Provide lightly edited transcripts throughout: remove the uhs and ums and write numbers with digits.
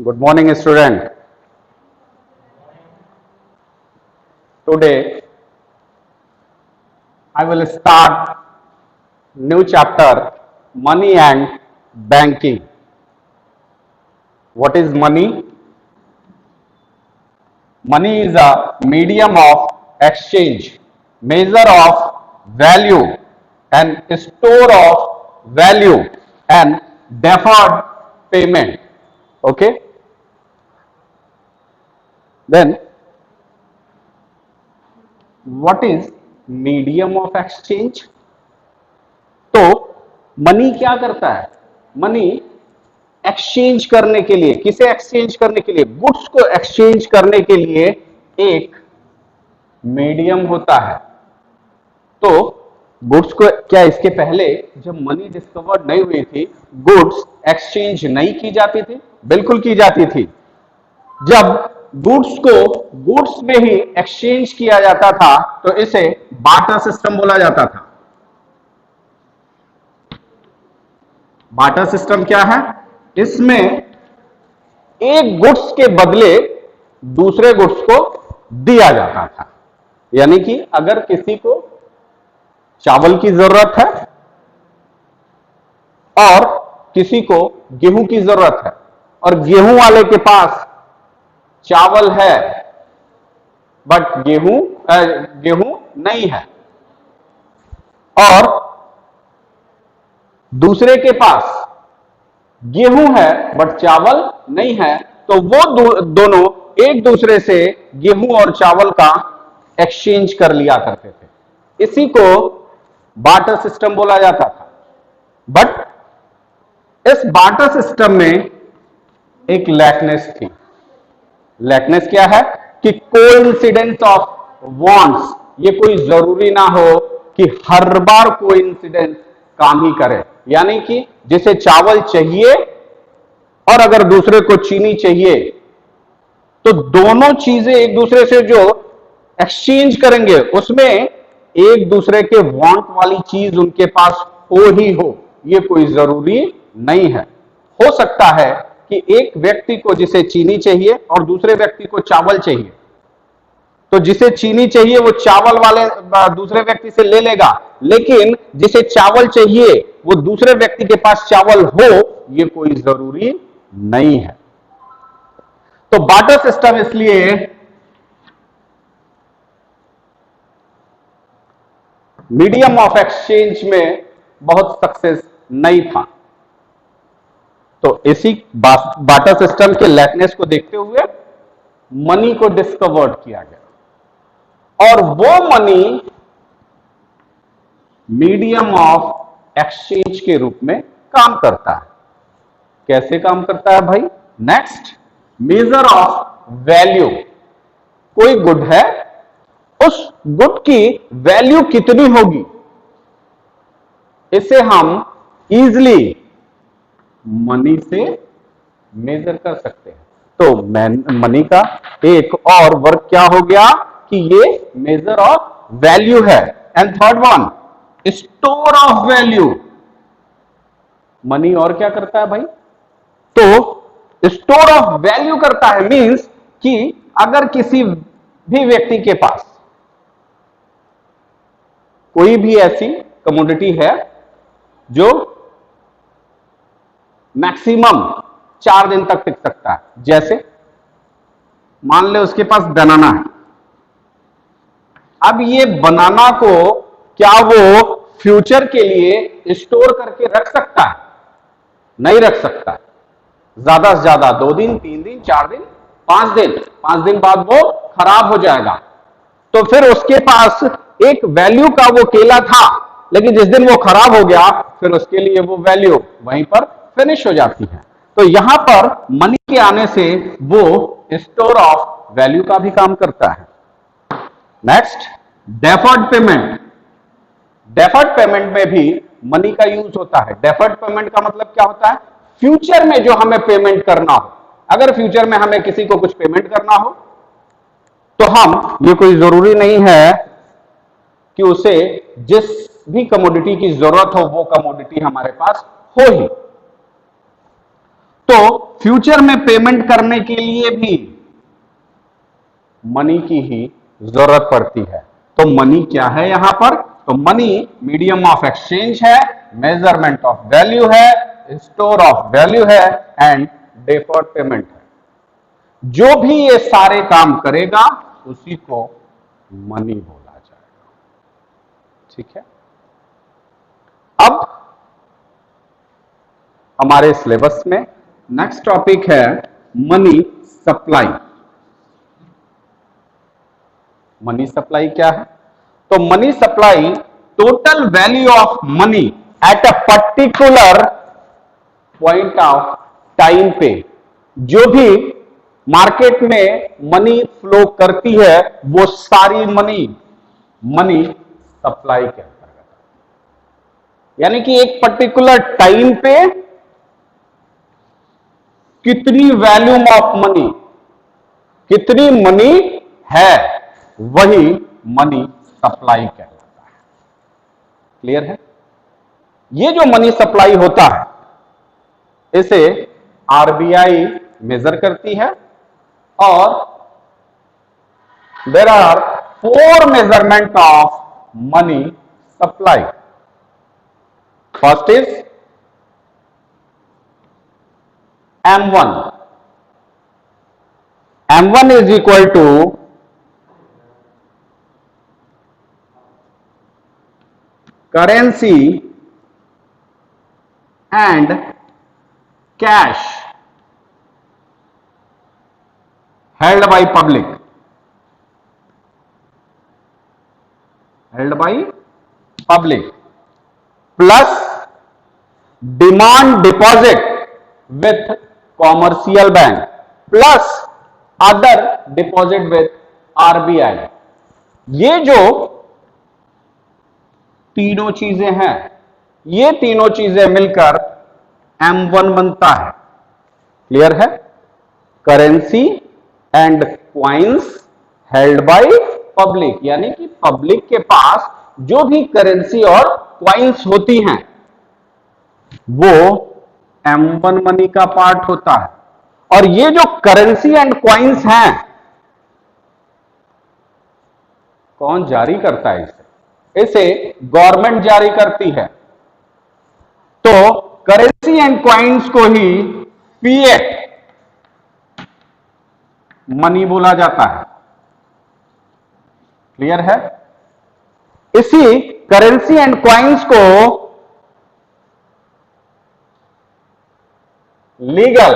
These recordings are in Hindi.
Good morning, student. Today I will start new chapter, money and banking. What is money? Money is a medium of exchange, measure of value, and store of value and deferred payment. Okay. Then what is medium of exchange? तो मनी क्या करता है? मनी एक्सचेंज करने के लिए, किसे एक्सचेंज करने के लिए? गुड्स को एक्सचेंज करने के लिए एक मीडियम होता है। तो गुड्स को क्या, इसके पहले जब मनी डिस्कवर्ड नहीं हुई थी, गुड्स एक्सचेंज नहीं की जाती थी? बिल्कुल की जाती थी। जब गुड्स को गुड्स में ही एक्सचेंज किया जाता था तो इसे बार्टर सिस्टम बोला जाता था। बार्टर सिस्टम क्या है? इसमें एक गुड्स के बदले दूसरे गुड्स को दिया जाता था। यानी कि अगर किसी को चावल की जरूरत है और किसी को गेहूं की जरूरत है और गेहूं वाले के पास चावल है बट गेहूं नहीं है, और दूसरे के पास गेहूं है बट चावल नहीं है, तो वो दोनों एक दूसरे से गेहूं और चावल का एक्सचेंज कर लिया करते थे। इसी को बार्टर सिस्टम बोला जाता था। बट इस बार्टर सिस्टम में एक लैकनेस थी। लैकनेस क्या है? कि कोइंसिडेंस ऑफ वांट्स, ये कोई जरूरी ना हो कि हर बार कोइंसिडेंस काम ही करे। यानी कि जिसे चावल चाहिए और अगर दूसरे को चीनी चाहिए तो दोनों चीजें एक दूसरे से जो एक्सचेंज करेंगे उसमें एक दूसरे के वांट वाली चीज उनके पास हो ही हो, ये कोई जरूरी नहीं है। हो सकता है कि एक व्यक्ति को जिसे चीनी चाहिए और दूसरे व्यक्ति को चावल चाहिए, तो जिसे चीनी चाहिए वो चावल वाले दूसरे व्यक्ति से ले लेगा, लेकिन जिसे चावल चाहिए वो दूसरे व्यक्ति के पास चावल हो, ये कोई जरूरी नहीं है। तो बार्टर सिस्टम इसलिए मीडियम ऑफ एक्सचेंज में बहुत सक्सेस नहीं था। तो इसी बार्टर सिस्टम के लैकनेस को देखते हुए मनी को डिस्कवर्ड किया गया और वो मनी मीडियम ऑफ एक्सचेंज के रूप में काम करता है। कैसे काम करता है भाई? Next, measure of value. कोई गुड है, उस गुड की वैल्यू कितनी होगी इसे हम इजीली मनी से मेजर कर सकते हैं। तो मनी का एक और वर्क क्या हो गया कि ये मेजर ऑफ वैल्यू है। And third one, store of value. Money और क्या करता है भाई? तो स्टोर ऑफ वैल्यू करता है, मींस कि अगर किसी भी व्यक्ति के पास कोई भी ऐसी कमोडिटी है जो मैक्सिमम 4 दिन तक टिक सकता है, जैसे मान ले उसके पास बनाना है। अब ये बनाना को क्या वो फ्यूचर के लिए स्टोर करके रख सकता है? नहीं रख सकता। ज्यादा से ज्यादा 2 दिन, 3 दिन, 4 दिन, 5 दिन, 5 दिन बाद वो खराब हो जाएगा। तो फिर उसके पास एक वैल्यू का वो केला था, लेकिन जिस दिन वो खराब हो गया फिर उसके लिए वो वैल्यू वहीं पर फिनिश हो जाती है। तो यहां पर मनी के आने से वो स्टोर ऑफ वैल्यू का भी काम करता है। Next, deferred payment. Deferred payment में भी मनी का यूज होता है। डेफर्ड पेमेंट का मतलब क्या होता है? फ्यूचर में जो हमें पेमेंट करना हो। अगर फ्यूचर में हमें किसी को कुछ पेमेंट करना हो तो हम, ये कोई जरूरी नहीं है कि उसे जिस भी कमोडिटी की जरूरत हो वो कमोडिटी हमारे पास हो ही। तो फ्यूचर में पेमेंट करने के लिए भी मनी की ही जरूरत पड़ती है। तो मनी क्या है यहां पर? तो मनी मीडियम ऑफ एक्सचेंज है, मेजरमेंट ऑफ वैल्यू है, स्टोर ऑफ वैल्यू है एंड डेफर्ड पेमेंट है। जो भी ये सारे काम करेगा उसी को मनी बोला जाएगा। ठीक है, अब हमारे सिलेबस में नेक्स्ट टॉपिक है मनी सप्लाई। मनी सप्लाई क्या है? तो money supply total value of money at a particular point of time पे जो भी मार्केट में मनी फ्लो करती है वो सारी मनी सप्लाई के अंतर्गत, यानी कि एक पर्टिकुलर टाइम पे कितनी वैल्यूम ऑफ मनी, कितनी मनी है, वही मनी सप्लाई कहलाता है। क्लियर है? ये जो मनी सप्लाई होता है इसे आरबीआई मेजर करती है और there are 4 measurement of money supply. First is M1. M1 is equal to currency and cash held by public, plus demand deposit with commercial bank plus other deposit with RBI। ये जो तीनों चीजें हैं, ये तीनों चीजें मिलकर M1 बनता है। क्लियर है? Currency and coins held by public, यानी कि पब्लिक के पास जो भी करेंसी और क्वाइंस होती हैं वो M1 मनी का पार्ट होता है। और ये जो करेंसी एंड क्वाइंस हैं, कौन जारी करता है इसे गवर्नमेंट जारी करती है। तो करेंसी एंड क्वाइंस को ही फिएट मनी बोला जाता है। क्लियर है? इसी करेंसी एंड क्वाइंस को लीगल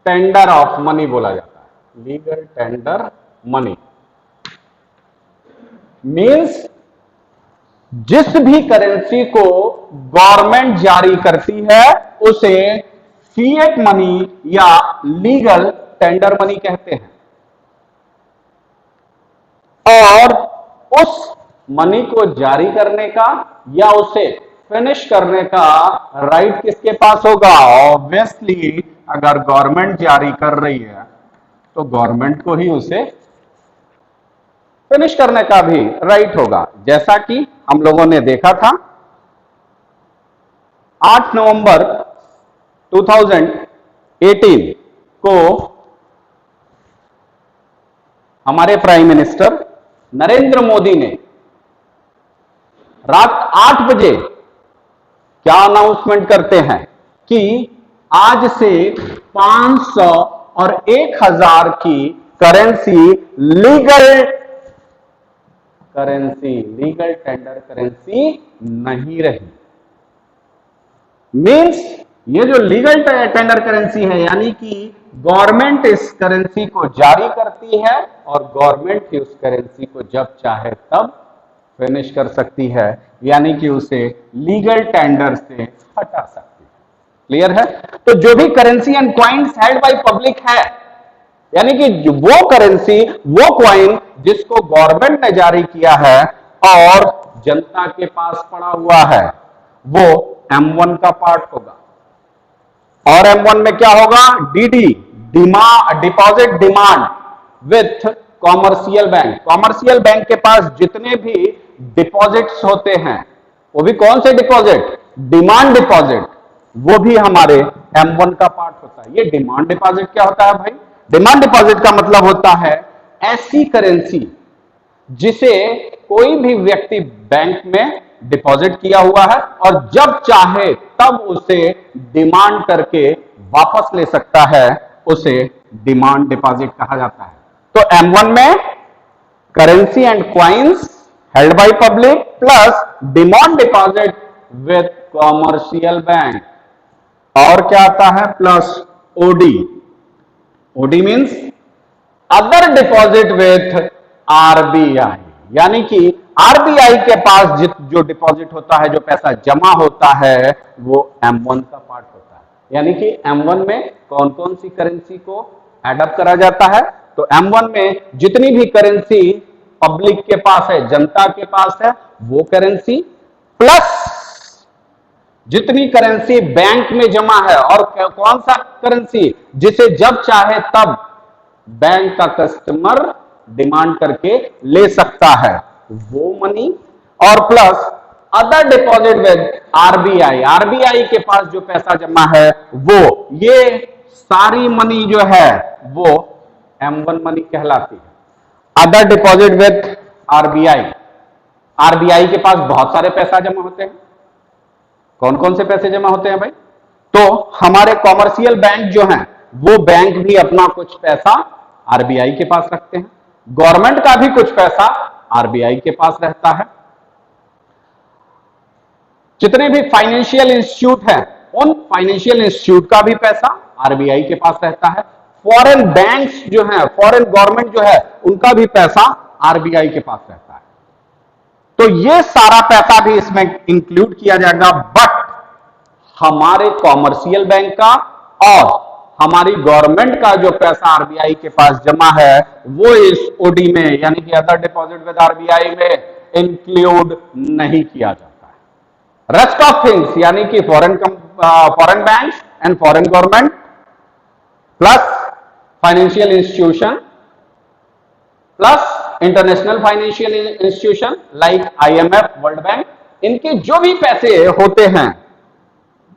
टेंडर ऑफ मनी बोला जाता है। लीगल टेंडर मनी मींस जिस भी करेंसी को गवर्नमेंट जारी करती है उसे फिएट मनी या लीगल टेंडर मनी कहते हैं। और उस मनी को जारी करने का या उसे फिनिश करने का राइट किसके पास होगा? ऑब्वियसली अगर गवर्नमेंट जारी कर रही है तो गवर्नमेंट को ही उसे फिनिश करने का भी राइट होगा। जैसा कि हम लोगों ने देखा था 8 नवंबर 2018 को हमारे प्राइम मिनिस्टर नरेंद्र मोदी ने रात 8 बजे क्या अनाउंसमेंट करते हैं कि आज से 500 और 1000 की करेंसी लीगल टेंडर करेंसी नहीं रही। मींस ये जो लीगल टेंडर करेंसी है, यानी कि गवर्नमेंट इस करेंसी को जारी करती है और गवर्नमेंट ही उस करेंसी को जब चाहे तब फिनिश कर सकती है, यानी कि उसे लीगल टेंडर से हटा सकती है। क्लियर है? तो जो भी currency and coins held by public है, यानी कि वो करेंसी वो क्वाइन जिसको गवर्नमेंट ने जारी किया है और जनता के पास पड़ा हुआ है, वो M1 का पार्ट होगा। और M1 में क्या होगा? DD deposit demand with commercial bank. Commercial bank के पास जितने भी डिपॉजिट्स होते हैं, वो भी कौन से डिपॉजिट, डिमांड डिपॉजिट, वो भी हमारे M1 का पार्ट होता है। ये डिमांड डिपॉजिट क्या होता है भाई, डिमांड डिपॉजिट का मतलब होता है ऐसी करेंसी जिसे कोई भी व्यक्ति बैंक में डिपॉजिट किया हुआ है और जब चाहे तब उसे डिमांड करके वापस ले सकता है, उसे डिमांड डिपॉजिट कहा जाता है। तो M1 में currency and coins held by public plus demand deposit with commercial bank, और क्या आता है plus OD, OD means other deposit with RBI, यानी कि आरबीआई के पास जो डिपॉजिट होता है, जो पैसा जमा होता है, वो M1 का पार्ट होता है। यानी कि M1 में कौन कौन सी करेंसी को एडअप करा जाता है, तो M1 में जितनी भी करेंसी पब्लिक के पास है, जनता के पास है, वो करेंसी प्लस जितनी करेंसी बैंक में जमा है, और कौन सा करेंसी जिसे जब चाहे तब बैंक का कस्टमर डिमांड करके ले सकता है, वो मनी, और plus other deposit with RBI, RBI के पास जो पैसा जमा है वो, ये सारी मनी जो है वो M1 मनी कहलाती है। Other deposit with RBI, RBI के पास बहुत सारे पैसा जमा होते हैं। कौन कौन से पैसे जमा होते हैं भाई, तो हमारे कॉमर्शियल बैंक जो हैं, वो बैंक भी अपना कुछ पैसा आरबीआई के पास रखते हैं, गवर्नमेंट का भी कुछ पैसा आरबीआई के पास रहता है। जितने भी फाइनेंशियल इंस्टीट्यूट हैं, उन फाइनेंशियल इंस्टीट्यूट का भी पैसा आरबीआई के पास रहता है। फॉरेन बैंक्स जो हैं, फॉरेन गवर्नमेंट जो है, उनका भी पैसा आरबीआई के पास रहता है। तो ये सारा पैसा भी इसमें इंक्लूड किया जाएगा, बट हमारे कॉमर्शियल बैंक का और हमारी गवर्नमेंट का जो पैसा आरबीआई के पास जमा है, वो इस ओडी में, यानी कि अदर डिपॉजिट विद आरबीआई में इंक्लूड नहीं किया जाता है। रेस्ट ऑफ थिंग्स, यानी कि foreign banks and foreign government plus financial institution plus international financial institution like IMF, world bank, इनके जो भी पैसे होते हैं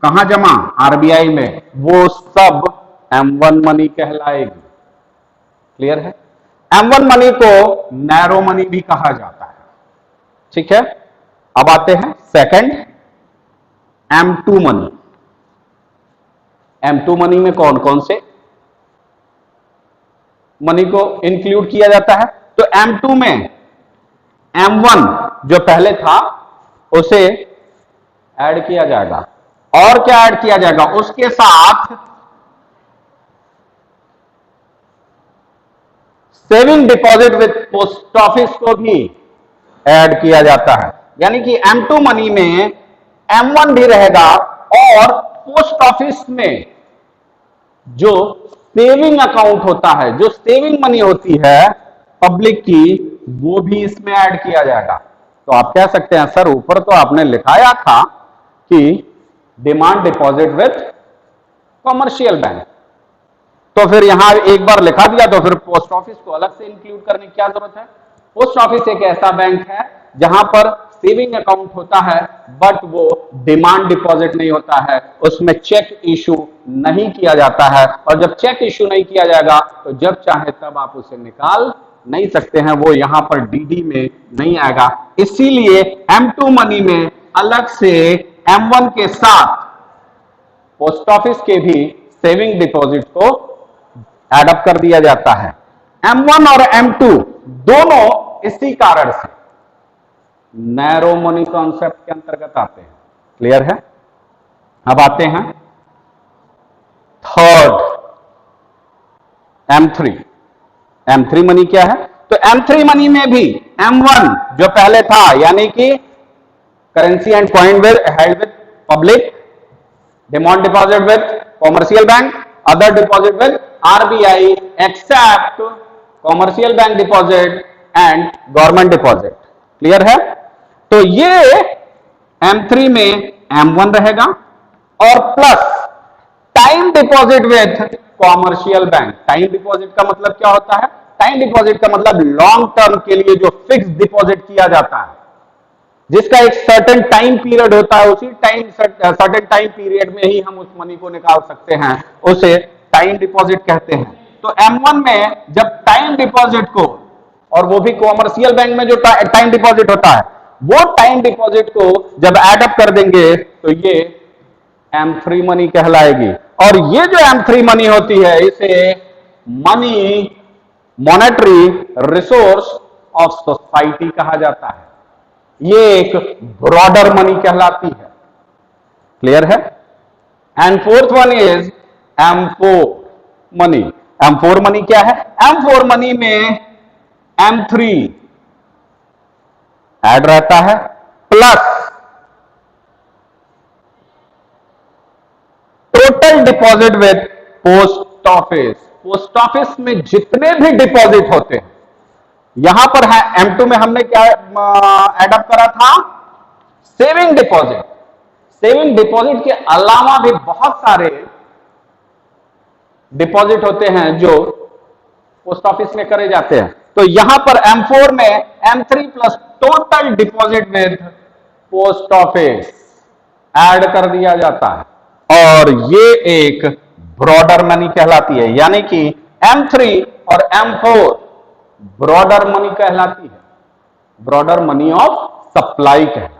कहां जमा, आरबीआई में, वो सब M1 मनी कहलाएगी। क्लियर है? M1 मनी को नैरो मनी भी कहा जाता है। ठीक है, अब आते हैं second M2 money. M2 money में कौन कौन से मनी को इंक्लूड किया जाता है, तो M2 में M1 जो पहले था उसे ऐड किया जाएगा, और क्या ऐड किया जाएगा, उसके साथ saving deposit with post office को भी ऐड किया जाता है। यानी कि M2 मनी में M1 भी रहेगा, और पोस्ट ऑफिस में जो सेविंग अकाउंट होता है, जो सेविंग मनी होती है पब्लिक की, वो भी इसमें ऐड किया जाएगा। तो आप कह सकते हैं सर ऊपर तो आपने लिखाया था कि demand deposit with commercial bank, तो फिर यहां एक बार लिखा दिया, तो फिर पोस्ट ऑफिस को अलग से इंक्लूड करने की क्या जरूरत है। पोस्ट ऑफिस एक ऐसा बैंक है जहां पर सेविंग अकाउंट होता है, बट वो डिमांड डिपॉजिट नहीं होता है, उसमें चेक इशू नहीं किया जाता है, और जब चेक इशू नहीं किया जाएगा तो जब चाहे तब आप उसे निकाल नहीं सकते हैं, वो यहां पर डीडी में नहीं आएगा। इसीलिए M2 मनी में अलग से M1 के साथ पोस्ट ऑफिस के भी सेविंग डिपॉजिट को एडअप कर दिया जाता है। M1 और M2 दोनों इसी कारण से नैरो मनी कॉन्सेप्ट के अंतर्गत आते हैं। क्लियर है? अब आते हैं थर्ड M3। M3 मनी क्या है, तो M3 मनी में भी M1 जो पहले था, यानी कि currency and coin held with public, demand deposit with commercial bank, other deposit with RBI except commercial bank deposit and government deposit. Clear है? तो ये M3 में M1 रहेगा, और plus time deposit with commercial bank. Time deposit का मतलब क्या होता है, टाइम डिपॉजिट का मतलब लॉन्ग टर्म के लिए जो फिक्स डिपॉजिट किया जाता है, जिसका एक सर्टेन टाइम पीरियड होता है, उसी सर्टेन टाइम पीरियड में ही हम उस मनी को निकाल सकते हैं, उसे टाइम डिपॉजिट कहते हैं। तो M1 में जब टाइम डिपॉजिट को, और वो भी कॉमर्शियल बैंक में जो टाइम डिपॉजिट होता है, वो टाइम डिपॉजिट को जब एड अप कर देंगे तो ये M3 मनी कहलाएगी। और ये जो M3 मनी होती है, इसे money, monetary resource of society कहा जाता है। ये एक ब्रॉडर मनी कहलाती है। क्लियर है? And fourth one is M4 money. M4 money क्या है? M4 मनी में M3 ऐड रहता है, plus total deposit with post office. Post office में जितने भी डिपॉजिट होते हैं, यहां पर है M2 में हमने क्या एडअप करा था? Saving deposit. सेविंग डिपॉजिट के अलावा भी बहुत सारे डिपॉजिट होते हैं जो पोस्ट ऑफिस में करे जाते हैं। तो यहां पर M4 में M3 plus total deposit with post office add कर दिया जाता है, और ये एक ब्रॉडर मनी कहलाती है। यानी कि M3 और M4 ब्रॉडर मनी कहलाती है, ब्रॉडर मनी ऑफ सप्लाई कहलाती है।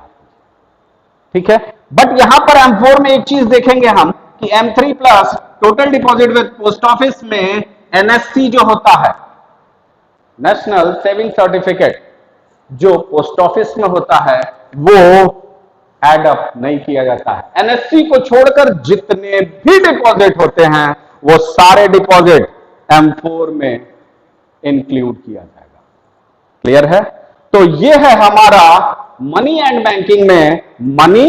ठीक है? बट यहां पर M4 में एक चीज देखेंगे हम कि M3 plus total deposit with post office में NSC जो होता है, नेशनल सेविंग सर्टिफिकेट, जो पोस्ट ऑफिस में होता है, वो एड अप नहीं किया जाता है। NSC को छोड़कर जितने भी डिपॉजिट होते हैं, वो सारे डिपॉजिट M4 में इंक्लूड किया जाएगा। क्लियर है? तो ये है हमारा मनी एंड बैंकिंग में मनी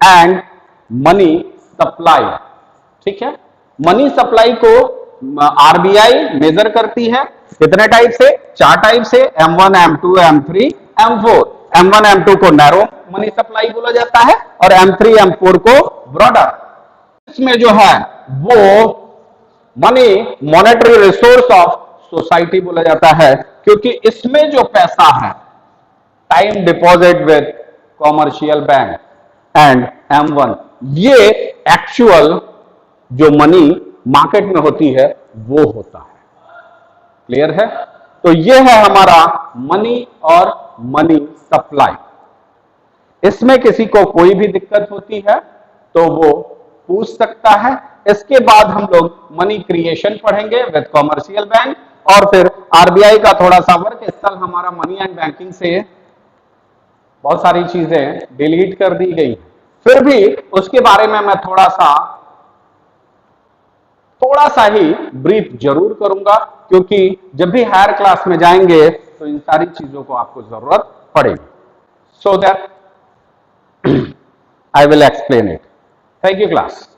एंड मनी सप्लाई। ठीक है? मनी सप्लाई को RBI मेजर करती है कितने टाइप से? 4 टाइप से, M1, M2, M3, M4। M1, M2 को नैरो मनी सप्लाई बोला जाता है, और M3, M4 को ब्रॉडर। इसमें जो है वो money, monetary resource of society बोला जाता है, क्योंकि इसमें जो पैसा है, time deposit with commercial bank and M1, ये एक्चुअल जो मनी मार्केट में होती है वो होता है। क्लियर है? तो ये है हमारा मनी और मनी सप्लाई। इसमें किसी को कोई भी दिक्कत होती है तो वो पूछ सकता है। इसके बाद हम लोग मनी क्रिएशन पढ़ेंगे विद कॉमर्शियल बैंक, और फिर RBI का थोड़ा सा वर्क स्थल हमारा मनी एंड बैंकिंग से बहुत सारी चीजें डिलीट कर दी गई, फिर भी उसके बारे में मैं थोड़ा सा ही ब्रीफ जरूर करूंगा, क्योंकि जब भी हायर क्लास में जाएंगे तो इन सारी चीजों को आपको जरूरत पड़ेगी। So that I will explain it. Thank you, class.